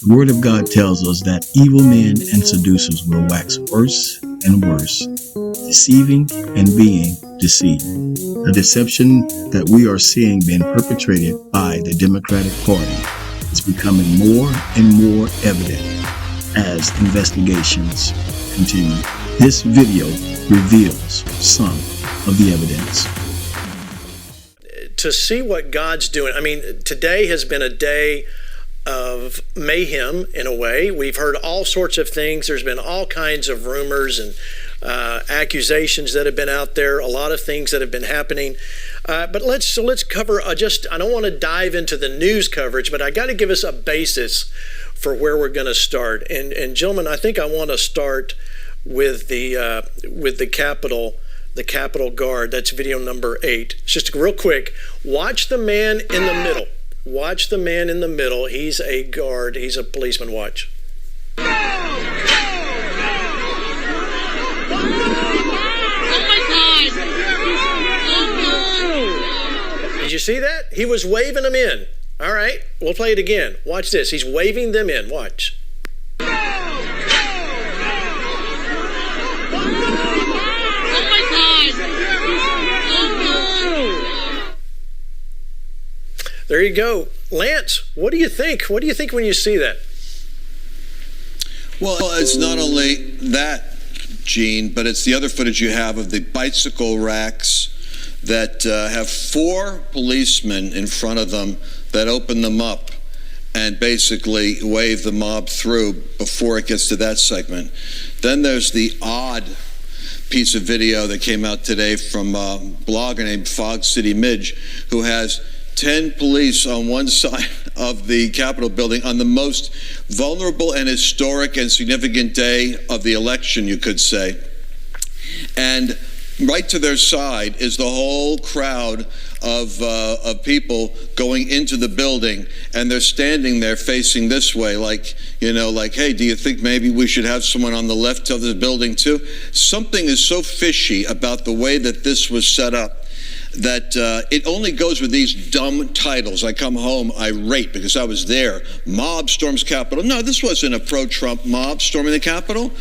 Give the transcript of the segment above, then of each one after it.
The Word of God tells us that evil men and seducers will wax worse and worse, deceiving and being deceived. The deception that we are seeing being perpetrated by the Democratic Party is becoming more and more evident as investigations continue. This video reveals some of the evidence. To see what God's doing, I mean, today has been a day of mayhem in a way. We've heard all sorts of things. There's been all kinds of rumors and accusations that have been out there, a lot of things that have been happening. But let's cover I don't want to dive into the news coverage, but I got to give us a basis for where we're going to start. And gentlemen, I think I want to start with the Capitol Guard. That's video number 8. It's just real quick. Watch the man in the middle. Watch the man in the middle. He's a guard. He's a policeman. Watch. Did you see that? He was waving them in. All right, we'll play it again. Watch this. He's waving them in. Watch. There you go. Lance, what do you think? What do you think when you see that? Well, it's not only that, Gene, but it's the other footage you have of the bicycle racks that have 4 policemen in front of them that open them up and basically wave the mob through before it gets to that segment. Then there's the odd piece of video that came out today from a blogger named Fog City Midge, who has 10 police on one side of the Capitol building on the most vulnerable and historic and significant day of the election, you could say. And right to their side is the whole crowd of people going into the building, and they're standing there facing this way, like, you know, like, hey, do you think maybe we should have someone on the left of the building too? Something is so fishy about the way that this was set up that it only goes with these dumb titles. I come home irate because I was there. Mob storms Capitol. No, this wasn't a pro-Trump mob storming the Capitol.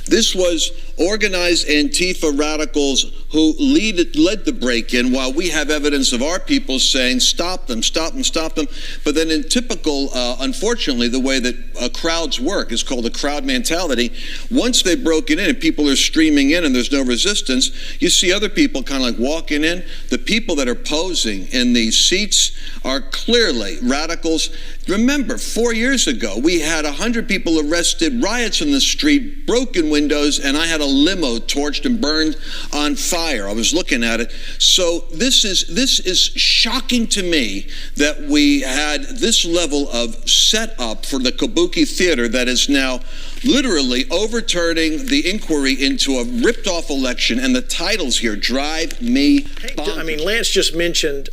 This was organized Antifa radicals who led the break-in, while we have evidence of our people saying, stop them, stop them, stop them. But then in typical, unfortunately, the way that crowds work is called a crowd mentality. Once they've broken in and people are streaming in and there's no resistance, you see other people kind of like walking in. The people that are posing in these seats are clearly radicals. Remember, 4 years ago, we had 100 people arrested, riots in the street, broken windows, and I had a limo torched and burned on fire. I was looking at it. So this is shocking to me that we had this level of setup for the Kabuki theater that is now literally overturning the inquiry into a ripped-off election, and the titles here drive me bonkers. I mean, Lance just mentioned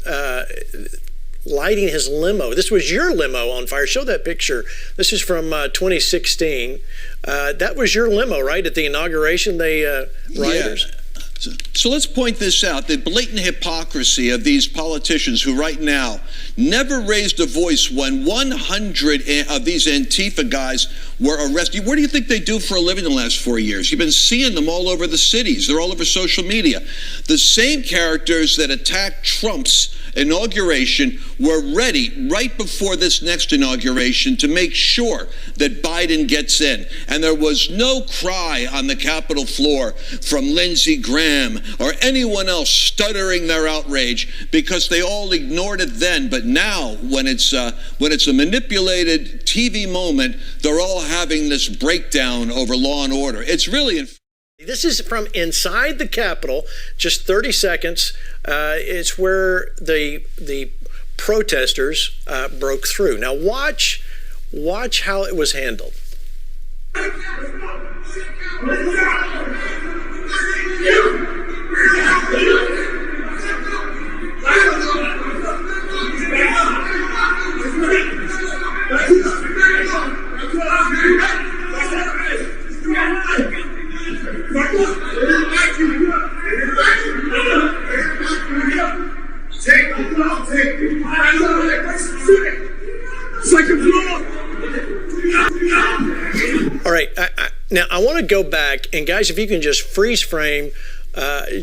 lighting his limo. This was your limo on fire. Show that picture. This is from 2016. That was your limo, right, at the inauguration, rioters? Yeah. So let's point this out, the blatant hypocrisy of these politicians who right now never raised a voice when 100 of these Antifa guys were arrested. What do you think they do for a living the last 4 years? You've been seeing them all over the cities. They're all over social media. The same characters that attacked Trump's inauguration were ready right before this next inauguration to make sure that Biden gets in. And there was no cry on the Capitol floor from Lindsey Graham or anyone else stuttering their outrage, because they all ignored it then. But now, when it's a manipulated TV moment, they're all having this breakdown over law and order. It's really... This is from inside the Capitol, just 30 seconds. It's where the protesters broke through. Now watch how it was handled. Take it. All right. Now, I want to go back, and guys, if you can just freeze frame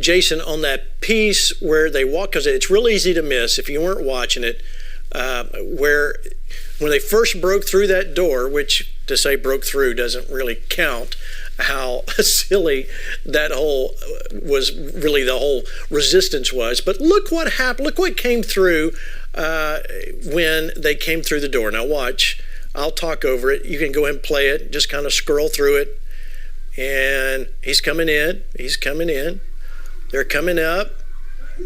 Jason on that piece where they walk, because it's real easy to miss if you weren't watching it, where when they first broke through that door, which to say broke through doesn't really count, how silly that whole was, really the whole resistance was. But look what happened. Look what came through when they came through the door. Now watch. I'll talk over it. You can go ahead and play it. Just kind of scroll through it. And he's coming in. He's coming in. They're coming up.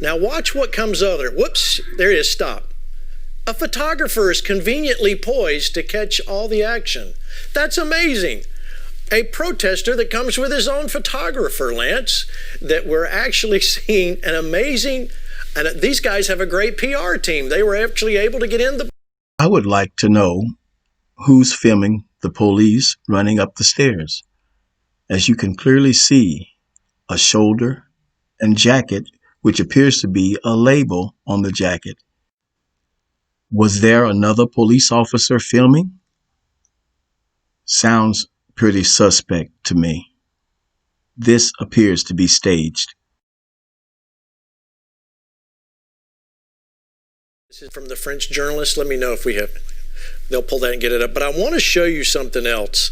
Now watch what comes over. Whoops. There it is. Stop. A photographer is conveniently poised to catch all the action. That's amazing. A protester that comes with his own photographer, Lance, that we're actually seeing an amazing, and these guys have a great PR team. They were actually able to get in the... I would like to know who's filming the police running up the stairs. As you can clearly see, a shoulder and jacket, which appears to be a label on the jacket. Was there another police officer filming? Sounds pretty suspect to me. This appears to be staged. This is from the French journalist. Let me know if they'll pull that and get it up. But I want to show you something else.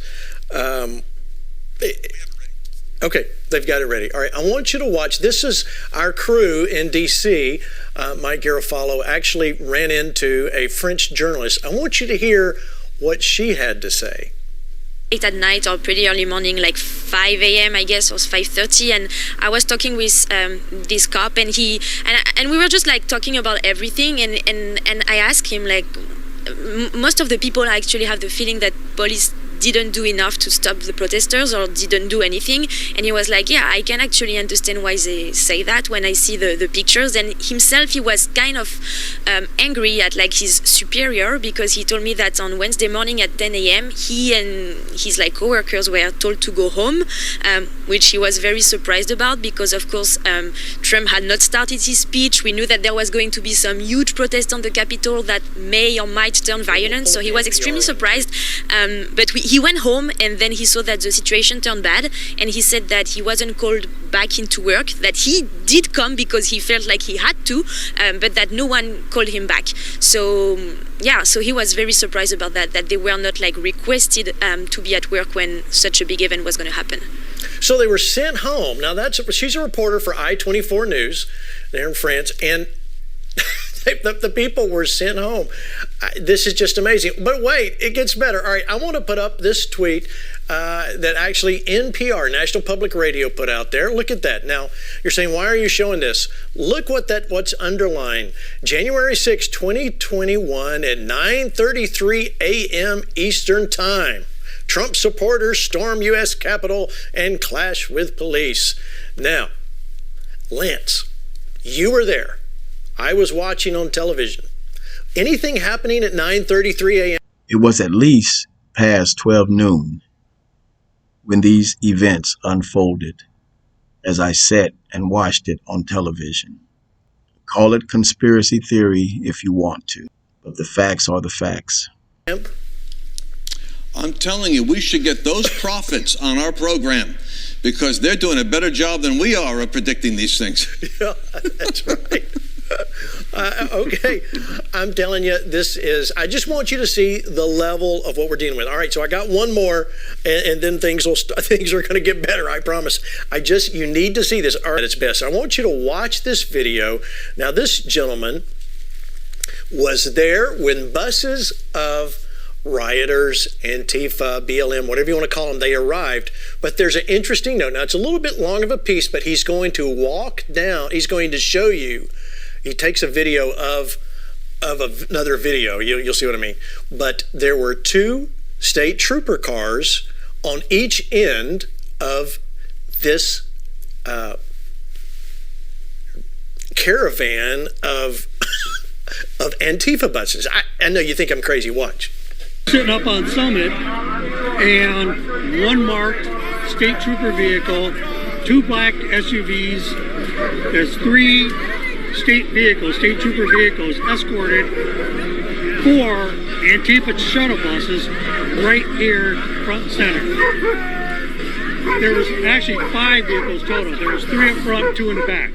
Okay, they've got it ready. All right, I want you to watch. This is our crew in D.C. Mike Garofalo actually ran into a French journalist. I want you to hear what she had to say. At night or pretty early morning, like 5 a.m. I guess, or 5:30, and I was talking with this cop, and we were just like talking about everything, and I asked him, like, most of the people actually have the feeling that police didn't do enough to stop the protesters or didn't do anything, and he was like, yeah, I can actually understand why they say that when I see the pictures. And himself, he was kind of angry at like his superior, because he told me that on Wednesday morning at 10 a.m. he and his like co-workers were told to go home, which he was very surprised about, because of course Trump had not started his speech. We knew that there was going to be some huge protest on the Capitol that may or might turn violent, so he was extremely surprised, but he went home, and then he saw that the situation turned bad, and he said that he wasn't called back into work, that he did come because he felt like he had to, but that no one called him back. So yeah, so he was very surprised about that they were not like requested to be at work when such a big event was going to happen. So they were sent home. Now she's a reporter for I-24 News there in France, and the people were sent home. This is just amazing. But wait, it gets better. All right, I want to put up this tweet that actually NPR, National Public Radio, put out there. Look at that. Now, you're saying, why are you showing this? Look what's underlined. January 6, 2021 at 9:33 a.m. Eastern Time. Trump supporters storm U.S. Capitol and clash with police. Now, Lance, you were there. I was watching on television. Anything happening at 9:33 a.m.? It was at least past 12 noon when these events unfolded, as I sat and watched it on television. Call it conspiracy theory if you want to, but the facts are the facts. I'm telling you, we should get those prophets on our program, because they're doing a better job than we are of predicting these things. Yeah, that's right. Okay, I'm telling you, I just want you to see the level of what we're dealing with. All right, so I got one more, and then things are going to get better, I promise. You need to see this at its best. I want you to watch this video. Now, this gentleman was there when buses of rioters, Antifa, BLM, whatever you want to call them, they arrived. But there's an interesting note. Now, it's a little bit long of a piece, but he's going to walk down. He's going to show you. He takes a video of another video. You'll see what I mean. But there were 2 state trooper cars on each end of this caravan of Antifa buses. I know you think I'm crazy. Watch. Sitting up on Summit, and one marked state trooper vehicle, 2 black SUVs. There's 3 state trooper vehicles escorted 4 Antifa shuttle buses right here, front and center. There was actually 5 vehicles total. There was 3 up front, 2 in the back.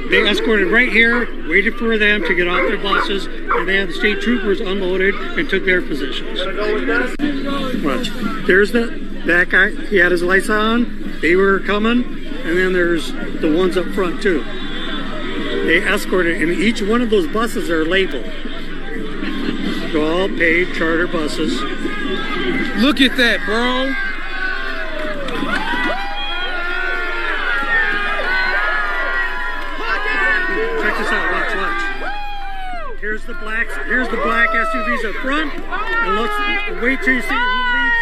They escorted right here, waited for them to get off their buses, and they had the state troopers unloaded and took their positions. Watch. There's that guy. He had his lights on. They were coming, and then there's the ones up front too. They escorted, and each one of those buses are labeled. They're all paid charter buses. Look at that, bro. Check this out. Watch. Here's the black SUVs up front, and wait till you see who leads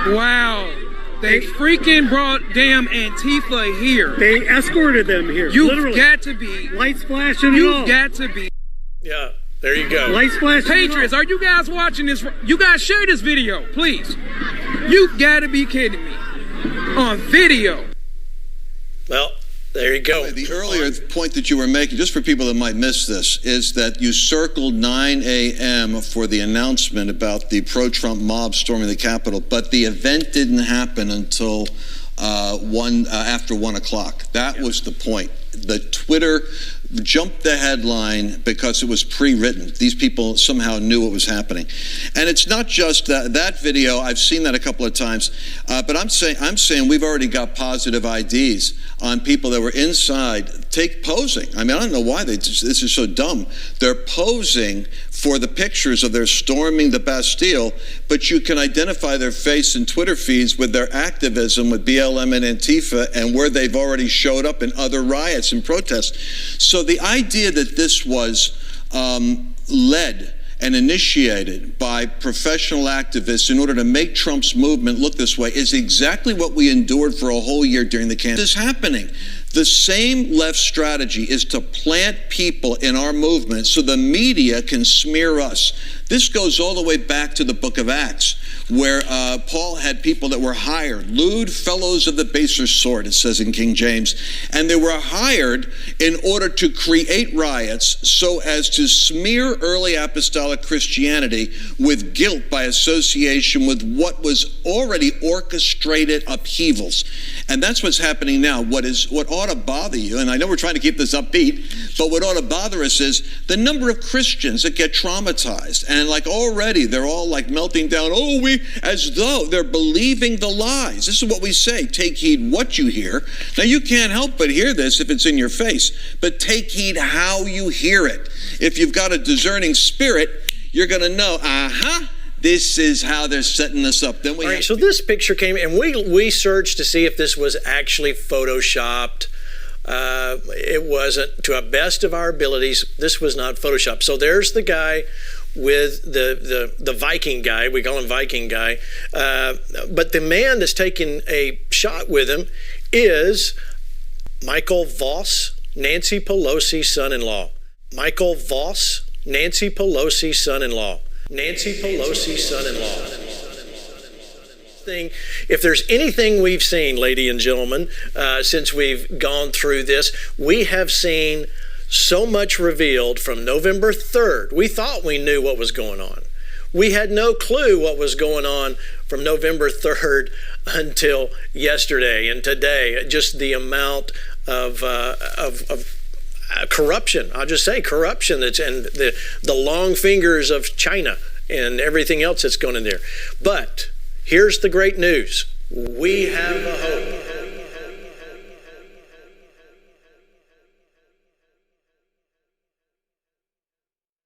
it. Wow. They freaking brought damn Antifa here. They escorted them here. You've got to be. Lights flashing. You've got to be. Yeah, there you go. Lights flashing. Patriots, are you guys watching this? You guys share this video, please. You've got to be kidding me. On video. Well, there you go. The earlier point that you were making, just for people that might miss this, is that you circled 9 a.m. for the announcement about the pro-Trump mob storming the Capitol, but the event didn't happen until after 1 o'clock. That was the point. The Twitter jumped the headline because it was pre-written. These people somehow knew what was happening. And it's not just that video. I've seen that a couple of times. But I'm saying we've already got positive IDs on people that were inside posing. I mean, I don't know why this is so dumb. They're posing for the pictures of their storming the Bastille, but you can identify their face in Twitter feeds with their activism with BLM and Antifa and where they've already showed up in other riots and protests. So the idea that this was led and initiated by professional activists in order to make Trump's movement look this way is exactly what we endured for a whole year during the campaign. This is happening. The same left strategy is to plant people in our movement so the media can smear us. This goes all the way back to the book of Acts, where Paul had people that were hired, lewd fellows of the baser sort, it says in King James, and they were hired in order to create riots so as to smear early apostolic Christianity with guilt by association with what was already orchestrated upheavals. And that's what's happening now. What ought to bother you, and I know we're trying to keep this upbeat, but what ought to bother us is the number of Christians that get traumatized, and like already they're all like melting down, as though they're believing the lies. This is what we say, take heed what you hear. Now you can't help but hear this if it's in your face, but take heed how you hear it. If you've got a discerning spirit, you're going to know, this is how they're setting us up. Then so this picture came, and we searched to see if this was actually photoshopped. It wasn't. To the best of our abilities, this was not photoshopped. So there's the guy with the Viking guy. We call him Viking guy. But the man that's taking a shot with him is Michael Voss, Nancy Pelosi's son-in-law. Michael Voss, Nancy Pelosi's son-in-law. Nancy Pelosi's son-in-law. If there's anything we've seen, ladies and gentlemen, since we've gone through this, we have seen so much revealed from November 3rd. We thought we knew what was going on. We had no clue what was going on from November 3rd until yesterday and today. Just the amount of corruption. I'll just say corruption and the long fingers of China and everything else that's going in there. But here's the great news. We have a hope.